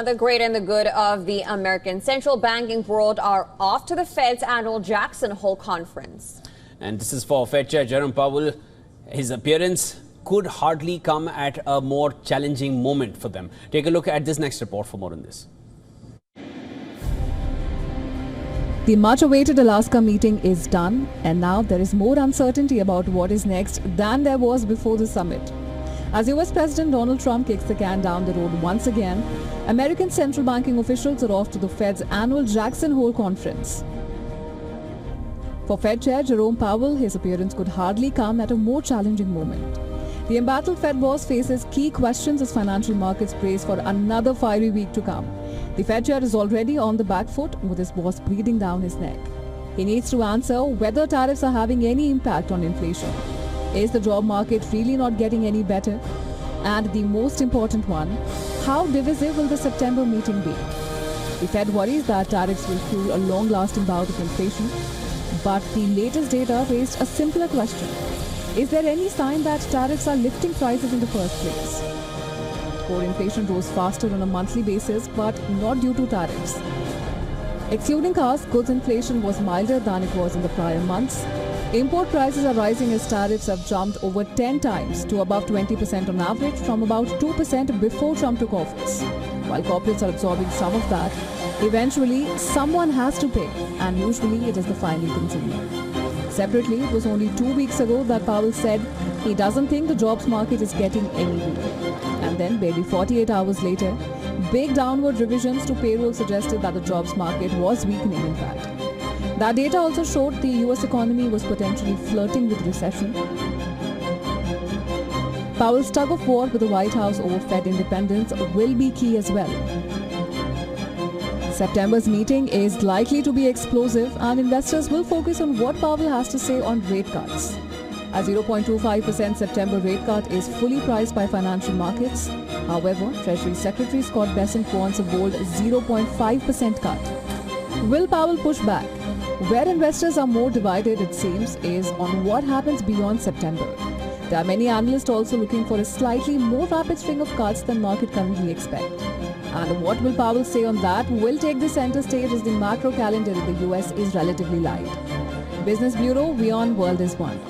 The great and the good of the American central banking world are off to the Fed's annual Jackson Hole conference. And this is for Fed Chair Jerome Powell. His appearance could hardly come at a more challenging moment for them. Take a look at this next report for more on this. The much-awaited Alaska meeting is done, and now there is more uncertainty about what is next than there was before the summit. As US President Donald Trump kicks the can down the road once again, American central banking officials are off to the Fed's annual Jackson Hole conference. For Fed Chair Jerome Powell, his appearance could hardly come at a more challenging moment. The embattled Fed boss faces key questions as financial markets brace for another fiery week to come. The Fed Chair is already on the back foot, with his boss breathing down his neck. He needs to answer whether tariffs are having any impact on inflation. Is the job market really not getting any better? And the most important one, how divisive will the September meeting be? The Fed worries that tariffs will fuel a long-lasting bout of inflation. But the latest data raised a simpler question. Is there any sign that tariffs are lifting prices in the first place? Core inflation rose faster on a monthly basis, but not due to tariffs. Excluding cars, goods inflation was milder than it was in the prior months. Import prices are rising as tariffs have jumped over 10 times to above 20% on average from about 2% before Trump took office. While corporates are absorbing some of that, eventually someone has to pay, and usually it is the final consumer. Separately, it was only 2 weeks ago that Powell said he doesn't think the jobs market is getting any better. And then barely 48 hours later, big downward revisions to payroll suggested that the jobs market was weakening in fact. That data also showed the US economy was potentially flirting with recession. Powell's tug of war with the White House over Fed independence will be key as well. September's meeting is likely to be explosive, and investors will focus on what Powell has to say on rate cuts. A 0.25% September rate cut is fully priced by financial markets. However, Treasury Secretary Scott Bessent wants a bold 0.5% cut. Will Powell push back? Where investors are more divided, it seems, is on what happens beyond September. There are many analysts also looking for a slightly more rapid string of cuts than market currently expect. And what will Powell say on that will take the center stage as the macro calendar in the US is relatively light. Business Bureau, WION World is One.